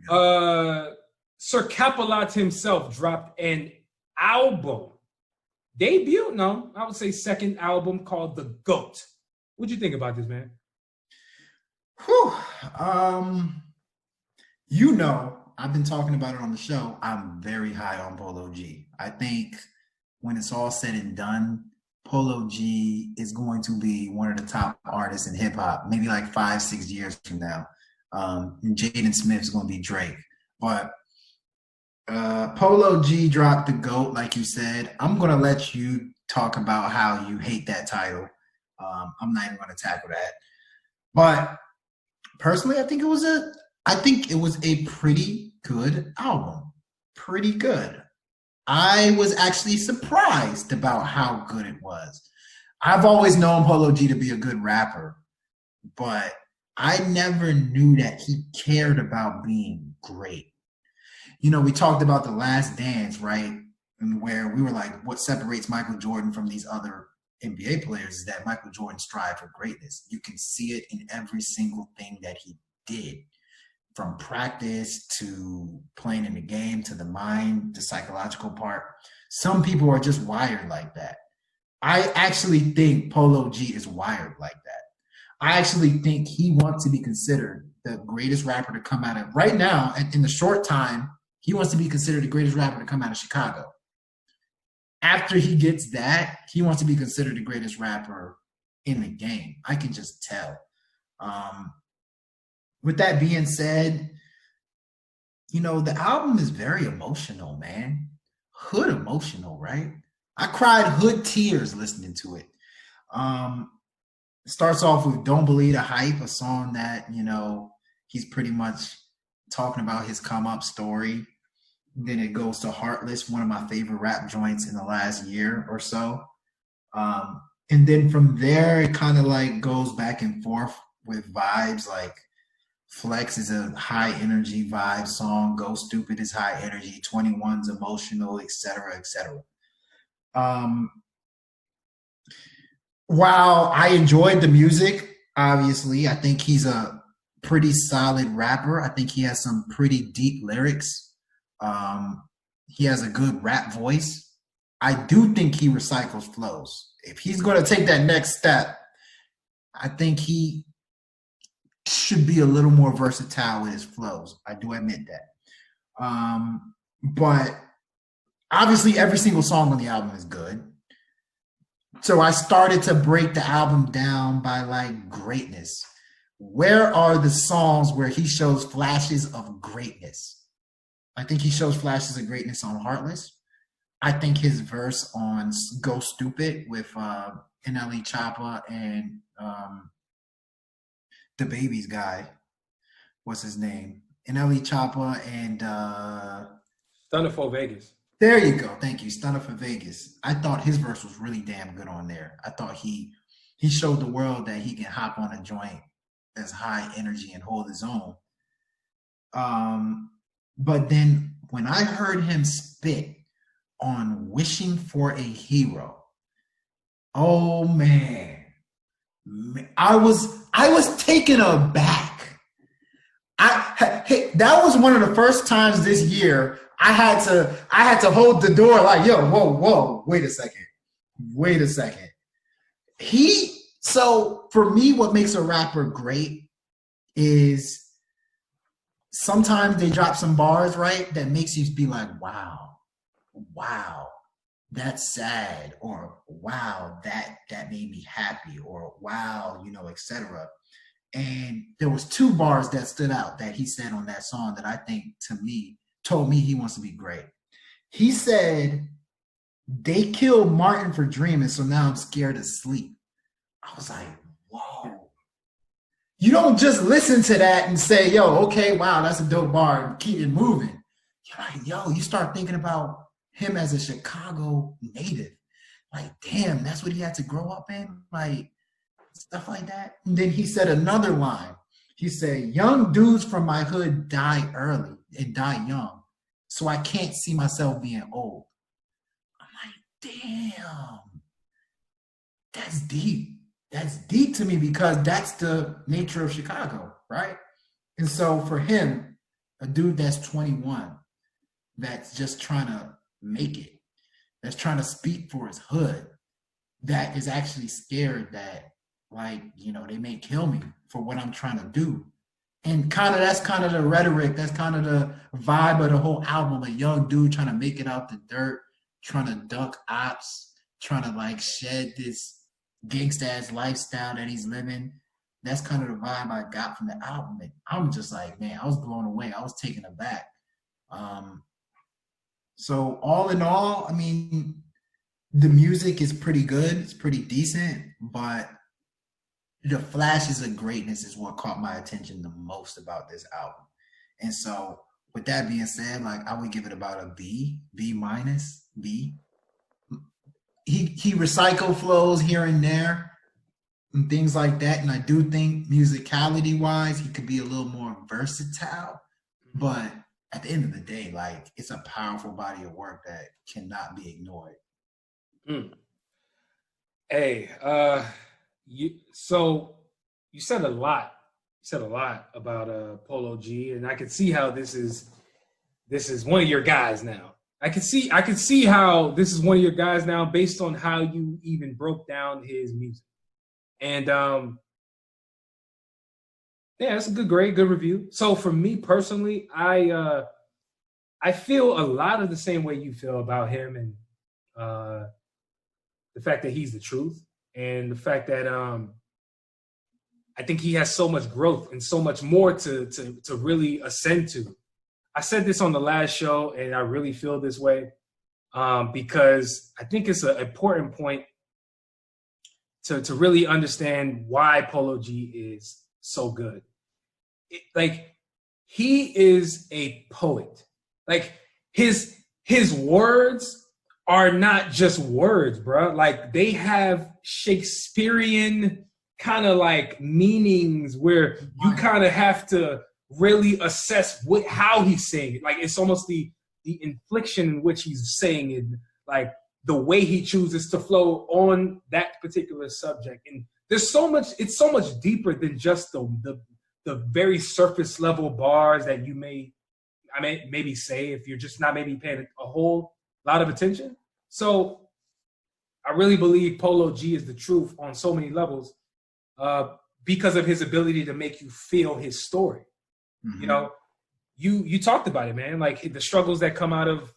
Sir Capilat himself dropped an album, debut, no, I would say second album called The GOAT. What'd you think about this, man? Whew. Um, I've been talking about it on the show. I'm very high on Polo G. I think when it's all said and done, Polo G is going to be one of the top artists in hip hop, maybe like 5, 6 years from now. And Jaden Smith's going to be Drake. But Polo G dropped the GOAT, like you said. I'm going to let you talk about how you hate that title. I'm not even going to tackle that. But personally, I think it was a pretty good album. Pretty good. I was actually surprised about how good it was. I've always known Polo G to be a good rapper, but I never knew that he cared about being great. We talked about The Last Dance, right? And where we were like, what separates Michael Jordan from these other NBA players is that Michael Jordan strived for greatness. You can see it in every single thing that he did, from practice to playing in the game to the mind, the psychological part. Some people are just wired like that. I actually think Polo G is wired like that. I actually think he wants to be considered the greatest rapper to come out of, right now, in the short time, he wants to be considered the greatest rapper to come out of Chicago. After he gets that, he wants to be considered the greatest rapper in the game. I can just tell. With that being said, the album is very emotional, man. Hood emotional, right? I cried hood tears listening to it. Starts off with Don't Believe the Hype, a song that, he's pretty much talking about his come up story. Then it goes to Heartless, one of my favorite rap joints in the last year or so. And then from there, it kind of like goes back and forth with vibes. Like Flex is a high energy vibe song. Go Stupid is high energy. 21's emotional, etc., etc. While I enjoyed the music, obviously, I think he's a pretty solid rapper. I think he has some pretty deep lyrics. He has a good rap voice. I do think he recycles flows. If he's going to take that next step, I think he should be a little more versatile with his flows. I do admit that. But obviously, every single song on the album is good. So I started to break the album down by like greatness. Where are the songs where he shows flashes of greatness? I think he shows flashes of greatness on Heartless. I think his verse on Go Stupid with NLE Choppa and the Babies guy, what's his name? NLE Choppa and Thunder for Vegas. There you go. Thank you. Stunner for Vegas. I thought his verse was really damn good on there. I thought he showed the world that he can hop on a joint that's high energy and hold his own. But then when I heard him spit on Wishing for a Hero, oh man, I was taken aback. That was one of the first times this year I had to hold the door like, yo, whoa, wait a second. So for me, what makes a rapper great is sometimes they drop some bars, right, that makes you be like, wow, that's sad, or wow, that made me happy, or wow, etc. And there was 2 bars that stood out that he said on that song that I think told me he wants to be great. He said, they killed Martin for dreaming, so now I'm scared to sleep. I was like, whoa. You don't just listen to that and say, yo, okay, wow, that's a dope bar, and keep it moving. You're like, yo, you start thinking about him as a Chicago native. Like, damn, that's what he had to grow up in? Like, stuff like that. And then he said another line. He said, young dudes from my hood die early and die young, so I can't see myself being old. I'm like, damn, that's deep. That's deep to me because that's the nature of Chicago, right? And so for him, a dude that's 21, that's just trying to make it, that's trying to speak for his hood, that is actually scared that, like, they may kill me for what I'm trying to do. And that's kind of the rhetoric, that's kind of the vibe of the whole album. A young dude trying to make it out the dirt, trying to duck ops, trying to like shed this gangsta ass lifestyle that he's living. That's kind of the vibe I got from the album. And I'm just like, man, I was blown away. I was taken aback. So all in all, I mean, the music is pretty good. It's pretty decent, but the flashes of greatness is what caught my attention the most about this album. And so with that being said, like, I would give it about a B minus, B. He recycled flows here and there and things like that. And I do think musicality wise, he could be a little more versatile, but at the end of the day, like, it's a powerful body of work that cannot be ignored. Hey, you said a lot. You said a lot about Polo G, and I could see how this is one of your guys now. I could see how this is one of your guys now based on how you even broke down his music. And yeah, it's a good grade, good review. So for me personally, I feel a lot of the same way you feel about him, and the fact that he's the truth, and the fact that I think he has so much growth and so much more to really ascend to. I said this on the last show, and I really feel this way because I think it's an important point to really understand why Polo G is so good. Like, he is a poet. Like, his words are not just words, bro. Like, they have Shakespearean kind of like meanings where you kind of have to really assess how he's saying it. Like, it's almost the inflection in which he's saying it, like the way he chooses to flow on that particular subject. And there's so much, it's so much deeper than just the very surface level bars that you maybe say if you're just not maybe paying a whole lot of attention. So I really believe Polo G is the truth on so many levels because of his ability to make you feel his story. Mm-hmm. You talked about it, man, like the struggles that come out of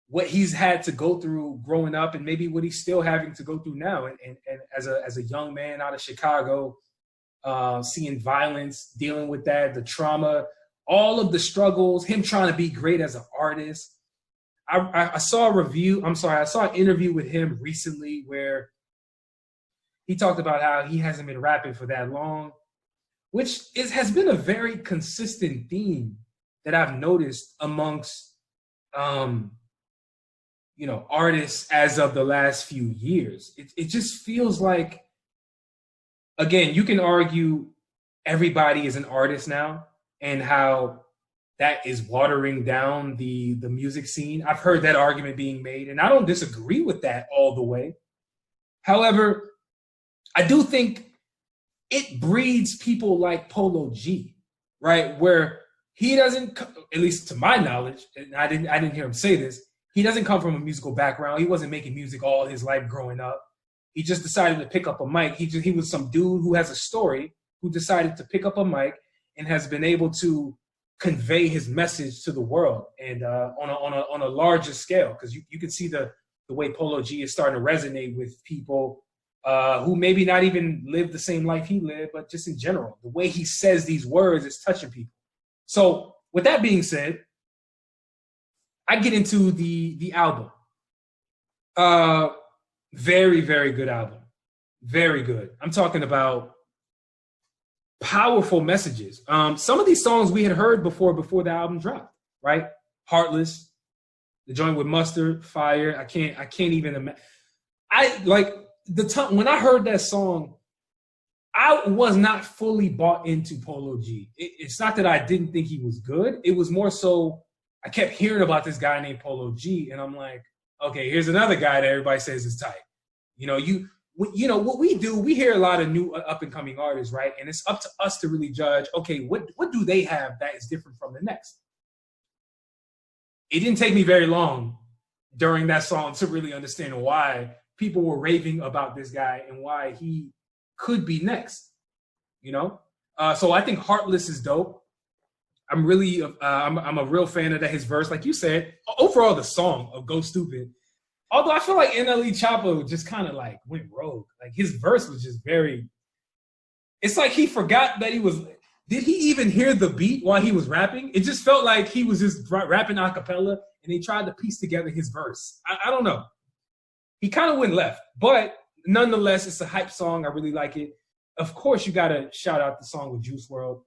what he's had to go through growing up, and maybe what he's still having to go through now. And as a young man out of Chicago, seeing violence, dealing with that, the trauma, all of the struggles, him trying to be great as an artist. I saw an interview with him recently where he talked about how he hasn't been rapping for that long, which has been a very consistent theme that I've noticed amongst, artists as of the last few years. It just feels like, again, you can argue everybody is an artist now and how that is watering down the music scene. I've heard that argument being made, and I don't disagree with that all the way. However, I do think it breeds people like Polo G, right? Where he doesn't, at least to my knowledge, and I didn't hear him say this, he doesn't come from a musical background. He wasn't making music all his life growing up. He just decided to pick up a mic. He was some dude who has a story, who decided to pick up a mic and has been able to convey his message to the world, and on a larger scale, because you can see the way Polo G is starting to resonate with people who maybe not even live the same life he lived, but just in general, the way he says these words is touching people. So with that being said, I get into the album. Very, very good album. Very good. I'm talking about powerful messages. Some of these songs we had heard before the album dropped, right? Heartless, the joint with Mustard, Fire. I can't even imagine. When I heard that song, I was not fully bought into Polo G. It's not that I didn't think he was good. It was more so I kept hearing about this guy named Polo G, and I'm like, okay, here's another guy that everybody says is tight. you know, what we do, we hear a lot of new up and coming artists, right? And it's up to us to really judge, okay, what do they have that is different from the next? It didn't take me very long during that song to really understand why people were raving about this guy and why he could be next, you know? So I think Heartless is dope. I'm really, I'm a real fan of that, his verse. Like you said, overall, the song of Go Stupid, although I feel like NLE Choppa just kind of like went rogue. Like his verse was just very, it's like he forgot that he was, did he even hear the beat while he was rapping? It just felt like he was just rapping a cappella and he tried to piece together his verse. I don't know. He kind of went left, but nonetheless, it's a hype song. I really like it. Of course, you got to shout out the song with Juice WRLD.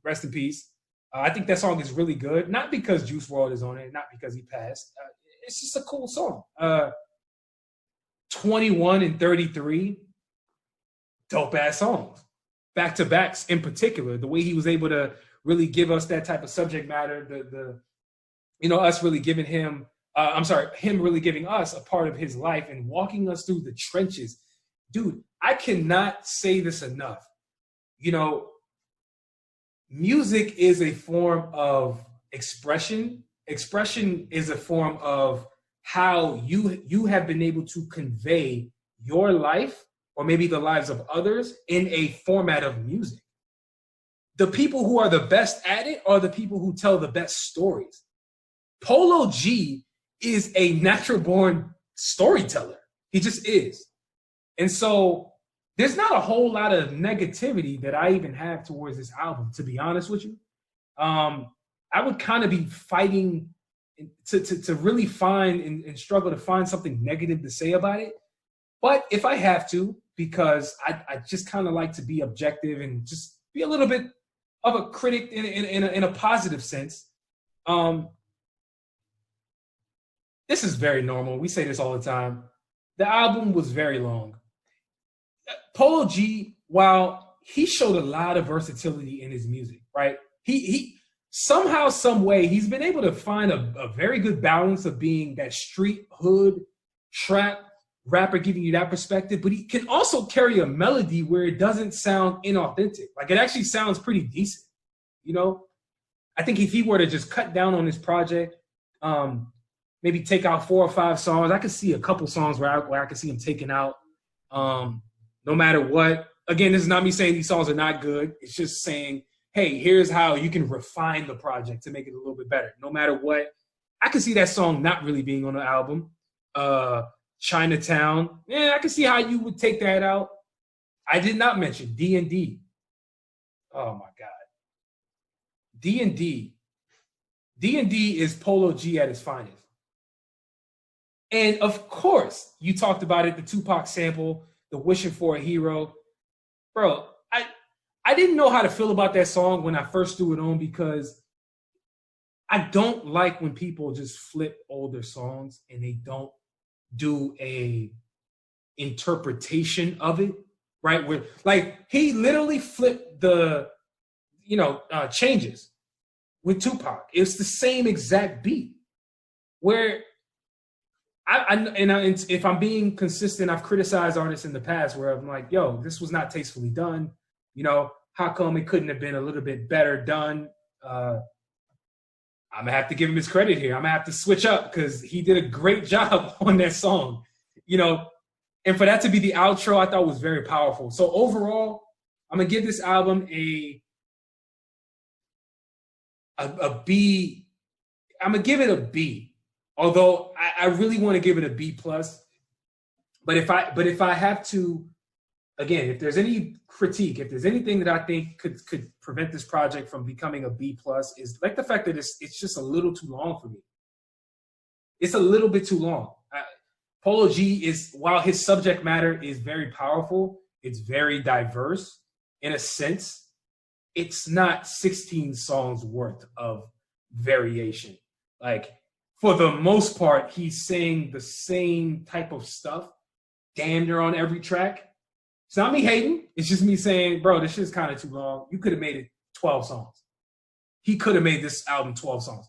Rest in peace. I think that song is really good. Not because Juice WRLD is on it, not because he passed. It's just a cool song. 21 and 33, dope ass songs. Back to backs in particular, the way he was able to really give us that type of subject matter, the you know, us really giving him, him really giving us a part of his life and walking us through the trenches. Dude, I cannot say this enough. You know, music is a form of expression. Expression is a form of how you have been able to convey your life or maybe the lives of others in a format of music. The people who are the best at it are the people who tell the best stories. Polo G is a natural born storyteller. He just is. And so there's not a whole lot of negativity that I even have towards this album, to be honest with you. I would kind of be fighting to really find and struggle to find something negative to say about it. But if I have to, because I just kind of like to be objective and just be a little bit of a critic in a positive sense. This is very normal. We say this all the time. The album was very long. Polo G, while he showed a lot of versatility in his music, right? He somehow, some way, he's been able to find a very good balance of being that street hood trap rapper, giving you that perspective, but he can also carry a melody where it doesn't sound inauthentic. Like it actually sounds pretty decent, you know? I think if he were to just cut down on this project, maybe take out 4 or 5 songs, I could see a couple songs where I could see him taking out no matter what. Again, this is not me saying these songs are not good. It's just saying, hey, here's how you can refine the project to make it a little bit better. No matter what, I could see that song not really being on the album. Chinatown, yeah, I can see how you would take that out. I did not mention D&D. Oh my God. D&D. D&D is Polo G at his finest. And of course, you talked about it, the Tupac sample, the Wishing for a Hero. Bro, I didn't know how to feel about that song when I first threw it on because I don't like when people just flip older songs and they don't do a interpretation of it, right? Where like he literally flipped the, changes with Tupac. It's the same exact beat. Where if I'm being consistent, I've criticized artists in the past where I'm like, yo, this was not tastefully done. You know, how come it couldn't have been a little bit better done? I'm gonna have to give him his credit here. I'm gonna have to switch up because he did a great job on that song, and for that to be the outro, I thought was very powerful. So overall, I'm gonna give this album a B. I'm gonna give it a B, although I really want to give it a B plus. But if I have to, again, if there's any critique, if there's anything that I think could prevent this project from becoming a B plus, is like the fact that it's just a little too long for me. It's a little bit too long. Polo G is, while his subject matter is very powerful, it's very diverse in a sense. It's not 16 songs worth of variation. Like, for the most part, he's saying the same type of stuff damn near on every track. It's not me hating. It's just me saying, bro, this shit's kind of too long. You could have made it 12 songs. He could have made this album 12 songs.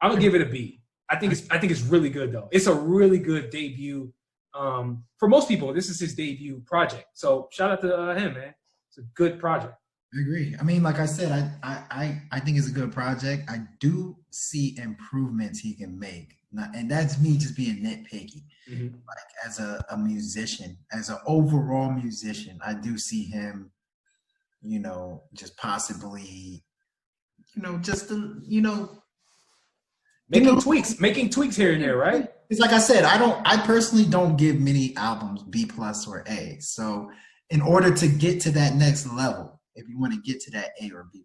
I'm gonna give it a B. I think it's really good though. It's a really good debut For most people, this is his debut project. So shout out to him, man. It's a good project. I agree. I mean, like I said, I think it's a good project. I do see improvements he can make, and that's me just being nitpicky. Mm-hmm. Like as a musician, as an overall musician, I do see him, just possibly, making tweaks here and there, right? It's like I said, I personally don't give many albums B+ or A. So in order to get to that next level, if you want to get to that A or B+,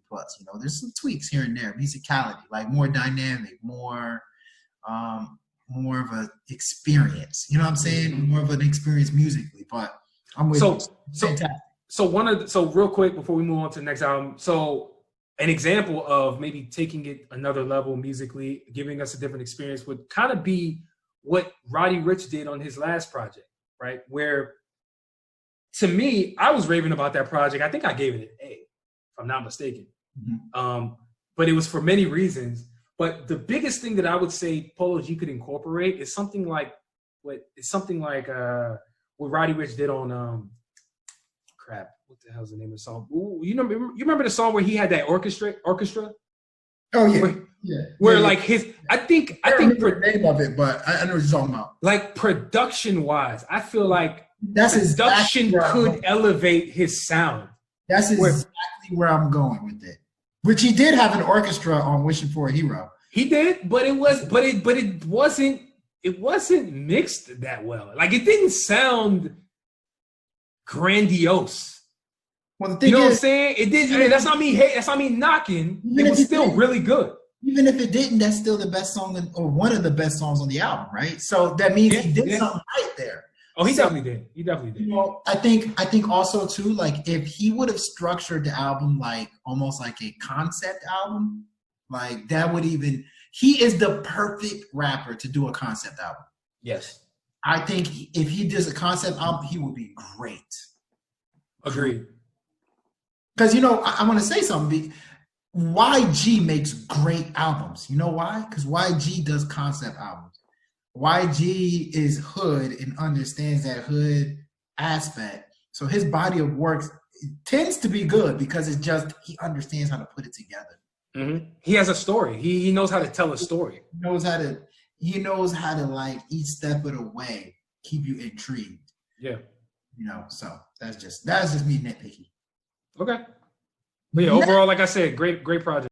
there's some tweaks here and there, musicality, like more dynamic, more of an experience. You know what I'm saying? More of an experience musically. But I'm with you. Fantastic. So real quick before we move on to the next album, so an example of maybe taking it another level musically, giving us a different experience would kind of be what Roddy Ricch did on his last project, right? Where, to me, I was raving about that project. I think I gave it an A, if I'm not mistaken. Mm-hmm. But it was for many reasons. But the biggest thing that I would say, Polo, you could incorporate is something like what Roddy Ricch did on what the hell's the name of the song? Ooh, you remember the song where he had that orchestra? Oh yeah, where like his, I think the name of it, but I know what you're talking about. Like production wise, I feel like that's production could elevate his sound. That's exactly where I'm going with it. Which he did have an orchestra on "Wishing for a Hero." He did, but it wasn't mixed that well. Like it didn't sound grandiose. Well, the thing what I'm saying? It did. I mean, that's not me hating. That's not me knocking. It was still really good. Even if it didn't, that's still the best song or one of the best songs on the album, right? So that means he did something right there. Oh, he definitely did. He definitely did. I think also too, like if he would have structured the album like almost like a concept album, like that would even. He is the perfect rapper to do a concept album. Yes. I think if he does a concept album, he would be great. Agreed. Because, I want to say something. YG makes great albums. You know why? Because YG does concept albums. YG is hood and understands that hood aspect. So his body of work tends to be good because it's just he understands how to put it together. Mm-hmm. He has a story. He knows how to tell a story. He knows how to like each step of the way keep you intrigued. Yeah. So that's just me nitpicky. Okay. But yeah, overall, like I said, great project.